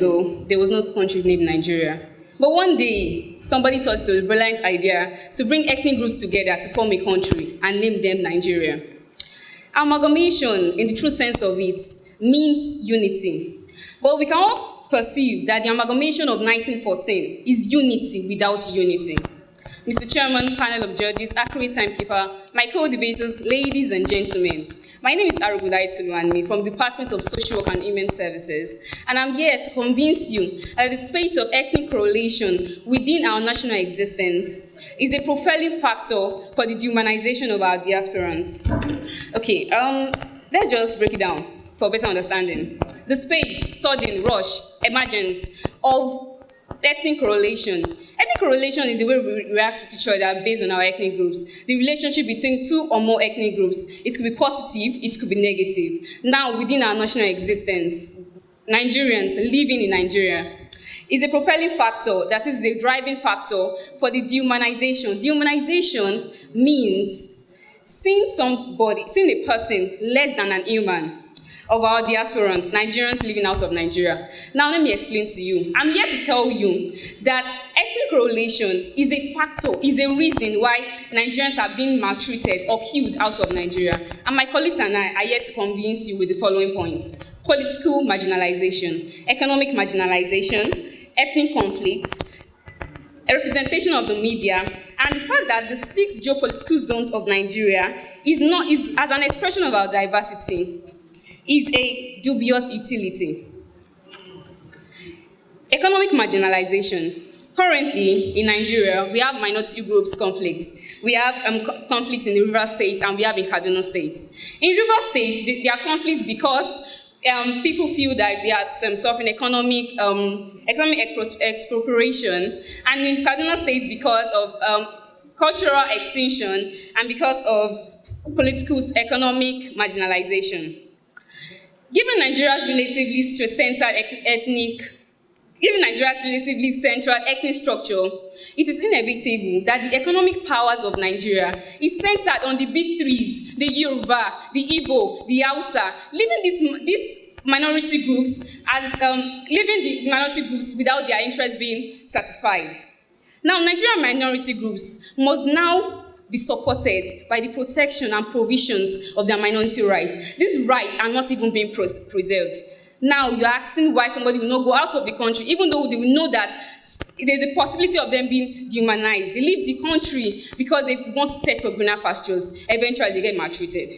ago, there was no country named Nigeria. But one day, somebody thought it was a brilliant idea to bring ethnic groups together to form a country and name them Nigeria. Amalgamation, in the true sense of it, means unity. But we can all perceive that the amalgamation of 1914 is unity without unity. Mr. Chairman, panel of judges, accurate timekeeper, my co-debaters, ladies and gentlemen, my name is Arugudai Tuluanmi from the Department of Social Work and Human Services, and I'm here to convince you that the spate of ethnic correlation within our national existence is a propelling factor for the dehumanization of our diasporans. Okay, let's just break it down for better understanding. The spate, sudden, rush, emergence of ethnic correlation. Ethnic correlation is the way we react with each other based on our ethnic groups. The relationship between two or more ethnic groups. It could be positive, it could be negative. Now, within our national existence, Nigerians living in Nigeria is a propelling factor, that is a driving factor for the dehumanization. Dehumanization means seeing a person less than an human of our diasporans, Nigerians living out of Nigeria. Now let me explain to you. I'm here to tell you that ethnic correlation is a factor, is a reason why Nigerians are being maltreated or killed out of Nigeria. And my colleagues and I are here to convince you with the following points: political marginalization, economic marginalization, ethnic conflict, a representation of the media, and the fact that the 6 geopolitical zones of Nigeria is as an expression of our diversity, is a dubious utility. Economic marginalization. Currently, in Nigeria, we have minority groups conflicts. We have conflicts in the River State and we have in Kaduna State. In River State, there are conflicts because people feel that they are suffering economic expropriation, and in Kaduna State because of cultural extinction and because of political economic marginalization. Given Nigeria's relatively central ethnic structure, it is inevitable that the economic powers of Nigeria is centered on the big threes: the Yoruba, the Igbo, the Hausa, leaving these minority groups without their interests being satisfied. Now, Nigerian minority groups must now be supported by the protection and provisions of their minority rights. These rights are not even being preserved. Now, you're asking why somebody will not go out of the country, even though they will know that there's a possibility of them being dehumanized. They leave the country because they want to search for greener pastures. Eventually, they get maltreated.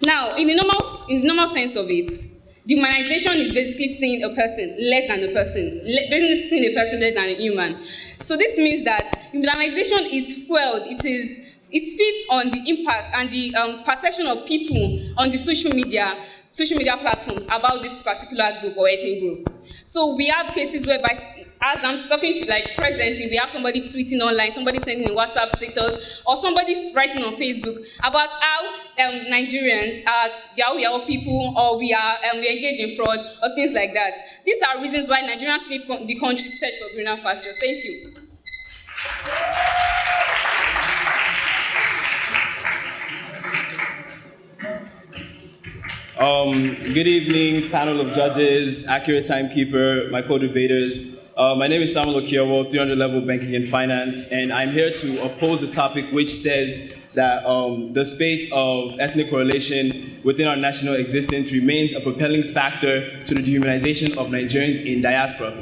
Now, in the normal sense of it, dehumanization is basically seeing a person less than a person, basically seeing a person less than a human. So this means that dehumanization is fueled. It feeds on the impact and the perception of people on the social media platforms about this particular group or ethnic group. So we have cases whereby, as I'm talking to presently, we have somebody tweeting online, somebody sending a WhatsApp status, or somebody writing on Facebook about how Nigerians are Yahoo people, or we engage in fraud, or things like that. These are reasons why Nigerians leave the country to search for greener pastures. Thank you. Good evening, panel of judges, accurate timekeeper, my co-debaters. My name is Samuel Okiowo, 300 level banking and finance, and I'm here to oppose a topic which says that the spate of ethnic correlation within our national existence remains a propelling factor to the dehumanization of Nigerians in diaspora.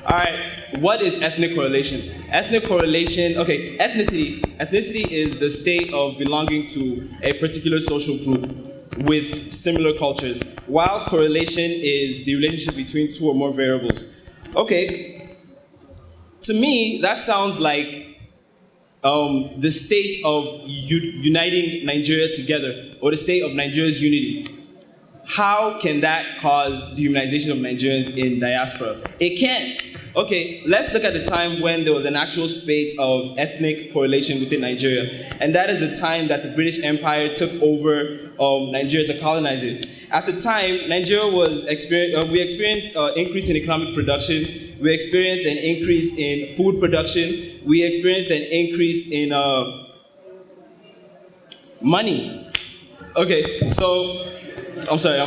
All right, what is ethnic correlation? Ethnic correlation, okay, ethnicity. Ethnicity is the state of belonging to a particular social group with similar cultures, while correlation is the relationship between 2 or more variables. Okay, to me, that sounds like the state of uniting Nigeria together, or the state of Nigeria's unity. How can that cause dehumanization of Nigerians in diaspora? It can. Okay, let's look at the time when there was an actual spate of ethnic correlation within Nigeria. And that is the time that the British Empire took over Nigeria to colonize it. At the time, Nigeria we experienced increase in economic production. We experienced an increase in food production. We experienced an increase in money. Okay, so, I'm sorry.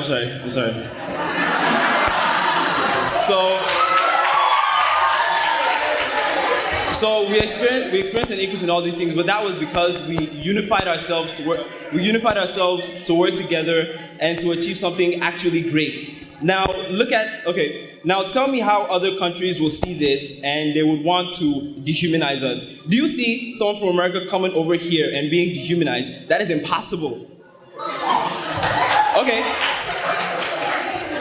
So, So we experienced an increase in all these things, but that was because we unified ourselves to work. We unified ourselves to work together and to achieve something actually great. Now now tell me how other countries will see this and they would want to dehumanize us. Do you see someone from America coming over here and being dehumanized? That is impossible. Okay.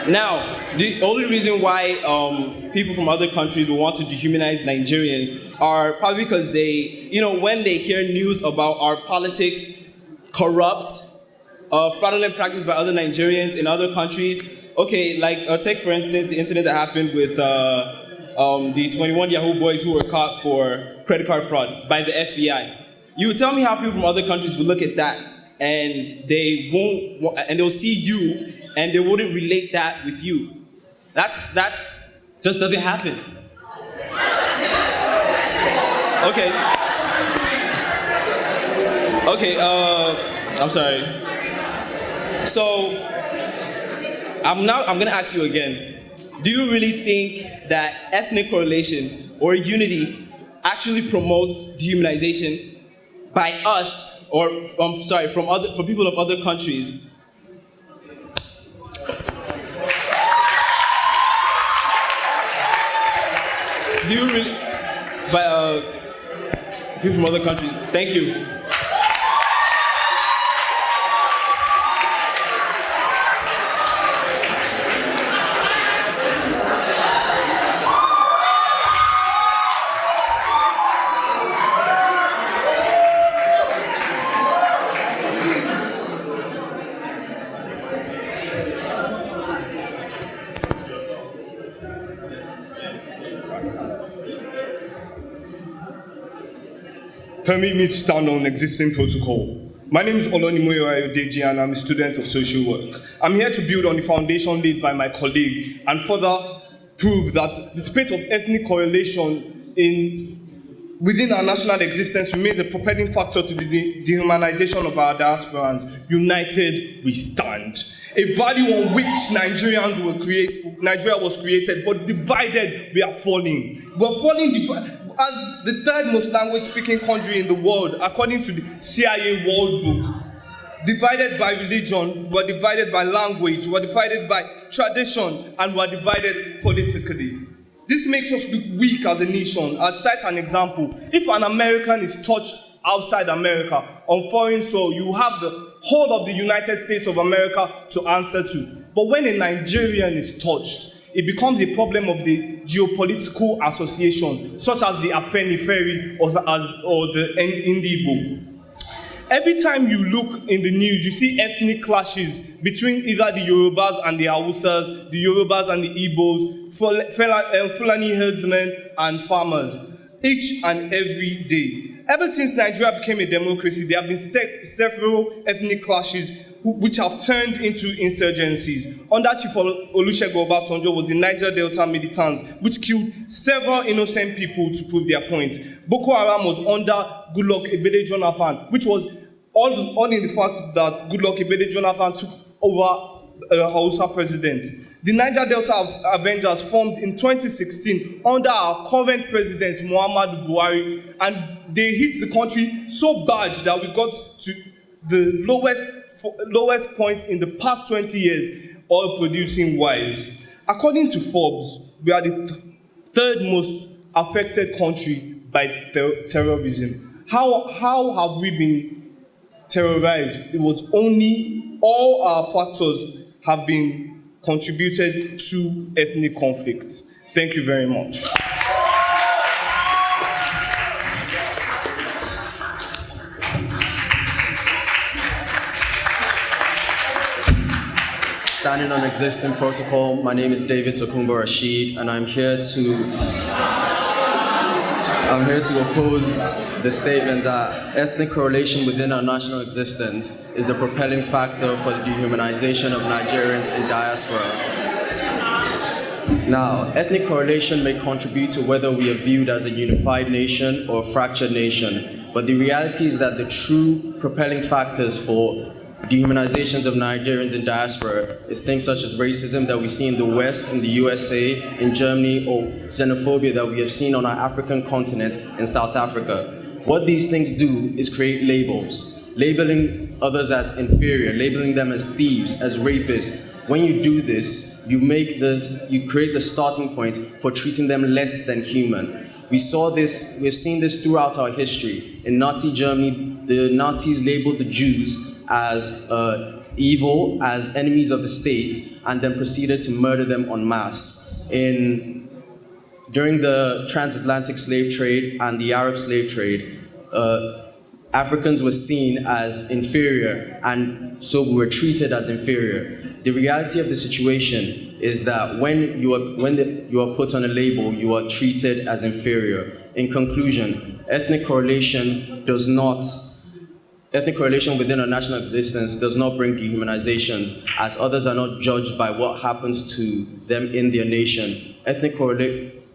Now, the only reason why people from other countries will want to dehumanize Nigerians are probably because they, when they hear news about our politics, corrupt, fraudulent practice by other Nigerians in other countries. Okay, take for instance the incident that happened with the 21 Yahoo boys who were caught for credit card fraud by the FBI. You would tell me how people from other countries would look at that and they'll see you and they wouldn't relate that with you. That's just doesn't happen. Okay, I'm sorry. So, I'm gonna ask you again. Do you really think that ethnic correlation or unity actually promotes dehumanization by us, or from people of other countries? Do you really, by people from other countries? Thank you. Permit me to stand on existing protocol. My name is Olonimoyo Ayodeji and I'm a student of social work. I'm here to build on the foundation laid by my colleague and further prove that the spate of ethnic correlation within our national existence remains a propelling factor to the dehumanization of our diasporans. United, we stand. A value on which Nigeria was created, but divided, we are falling. We are falling as the third most language-speaking country in the world, according to the CIA World Book. Divided by religion, we're divided by language, we're divided by tradition, and we're divided politically. This makes us look weak as a nation. I'll cite an example. If an American is touched outside America on foreign soil, you have the whole of the United States of America to answer to. But when a Nigerian is touched, it becomes a problem of the geopolitical association, such as the Afenifere or the Indibo. Every time you look in the news, you see ethnic clashes between either the Yorubas and the Hausas, the Yorubas and the Igbos, Fulani herdsmen and farmers, each and every day. Ever since Nigeria became a democracy, there have been several ethnic clashes which have turned into insurgencies. Under Chief Olusegun Obasanjo was the Niger Delta militants, which killed several innocent people to prove their point. Boko Haram was under Goodluck Ebele Jonathan, which was all in the fact that Goodluck Ebele Jonathan took over Hausa president. The Niger Delta Avengers formed in 2016 under our current president, Muhammadu Buhari, and they hit the country so bad that we got to the lowest point in the past 20 years, oil producing wise. According to Forbes, we are the third most affected country by terrorism. How have we been terrorized? It was only all our factors have been contributed to ethnic conflicts. Thank you very much. Standing on existing protocol, my name is David Tokumbo Rashid, and I'm here to oppose the statement that ethnic correlation within our national existence is the propelling factor for the dehumanization of Nigerians in diaspora. Now, ethnic correlation may contribute to whether we are viewed as a unified nation or a fractured nation, but the reality is that the true propelling factors for dehumanizations of Nigerians in diaspora is things such as racism that we see in the West, in the USA, in Germany, or xenophobia that we have seen on our African continent in South Africa. What these things do is create labels, labeling others as inferior, labeling them as thieves, as rapists. When you do this, you create the starting point for treating them less than human. We've seen this throughout our history. In Nazi Germany, the Nazis labeled the Jews as evil, as enemies of the state, and then proceeded to murder them en masse. During the transatlantic slave trade and the Arab slave trade, Africans were seen as inferior, and so we were treated as inferior. The reality of the situation is that when you are put on a label, you are treated as inferior. In conclusion, ethnic correlation within a national existence does not bring dehumanizations, as others are not judged by what happens to them in their nation.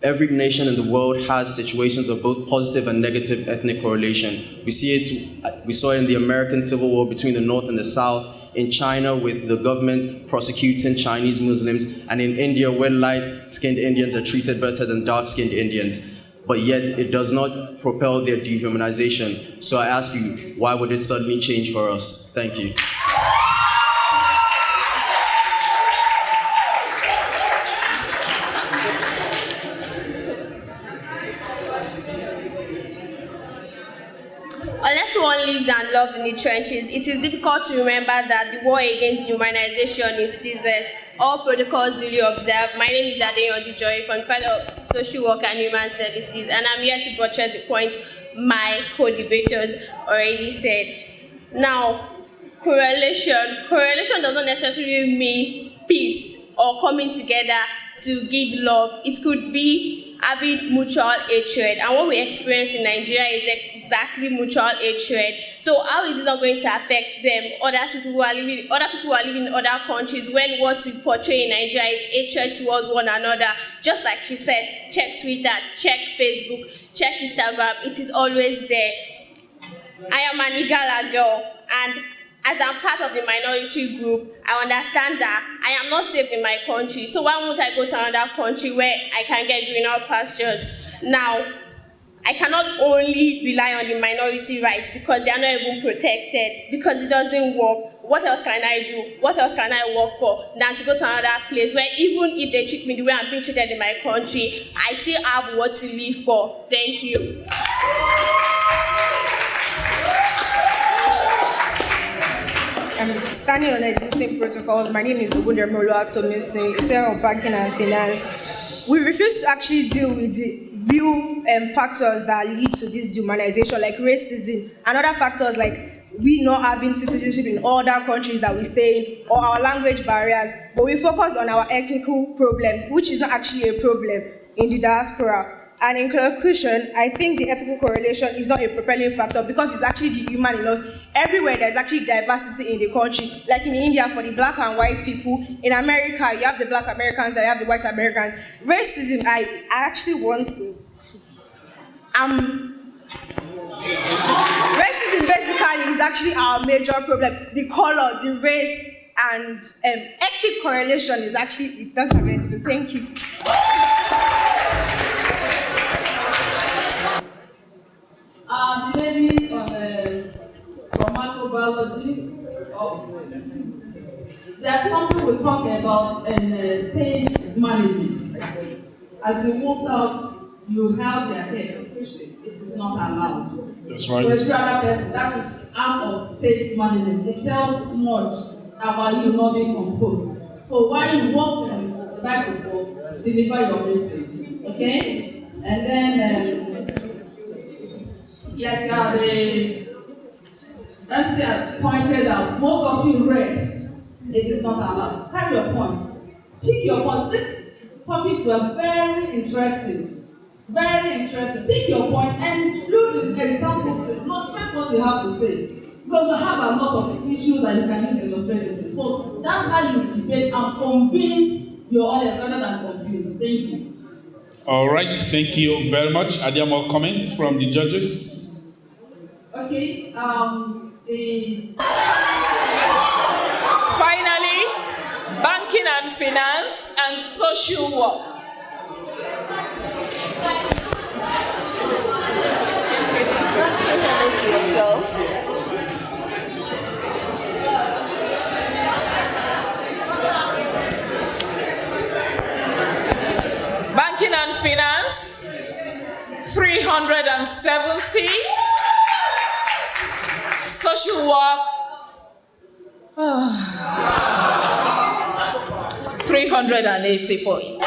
Every nation in the world has situations of both positive and negative ethnic correlation. We saw it in the American Civil War between the North and the South, in China with the government prosecuting Chinese Muslims, and in India where light-skinned Indians are treated better than dark-skinned Indians. But yet it does not propel their dehumanization. So I ask you, why would it suddenly change for us? Thank you. Unless one lives and loves in the trenches, it is difficult to remember that the war against humanization is ceaseless. All protocols duly observed. My name is Adeyanju Joy from the Department of Social Work and Human Services, and I'm here to buttress the point my co-debaters already said. Now, correlation does not necessarily mean peace or coming together to give love. It could be having mutual hatred, and what we experience in Nigeria is exactly mutual hatred. So how is this not going to affect them, other people who are living in other countries, when what we portray in Nigeria is hatred towards one another? Just like she said, check Twitter, check Facebook, check Instagram, it is always there. I am an Igala girl, and as I'm part of the minority group, I understand that I am not safe in my country. So why won't I go to another country where I can get greener pastures? Now, I cannot only rely on the minority rights because they are not even protected, because it doesn't work. What else can I do? What else can I work for than to go to another place where even if they treat me the way I'm being treated in my country, I still have what to live for? Thank you. Standing on existing protocols, my name is Obunderemolu Atomisin, a student of banking and finance. We refuse to actually deal with the real factors that lead to this dehumanization, like racism, and other factors like we not having citizenship in other countries that we stay in, or our language barriers, but we focus on our ethnical problems, which is not actually a problem in the diaspora. And in conclusion, I think the ethical correlation is not a propelling factor because it's actually the human in us. Everywhere there's actually diversity in the country. Like in India, for the black and white people. In America, you have the black Americans and you have the white Americans. Racism, I actually want to... Racism basically is actually our major problem. The color, the race, and ethical correlation is actually, it doesn't have anything to do. Thank you. The lady from microbiology, there's something we talk about in stage management. As you walk out, you have their head. It is not allowed. That's right. For every other person, that is out of stage management. It tells much about you not being composed. So while you walk to the microphone, deliver your message. Okay? And then like the MC had pointed out, most of you read, it is not allowed. Carry your point. Pick your point. These topics were very interesting. Very interesting. Pick your point and use examples to illustrate what you have to say. Because we have a lot of issues that you can use to illustrate this. So that's how you debate and convince your audience rather than confuse. Thank you. All right, thank you very much. Are there more comments from the judges? Okay, Finally, banking and finance and social work. Say hello to yourselves. Banking and finance, 370. Social work, 380 points.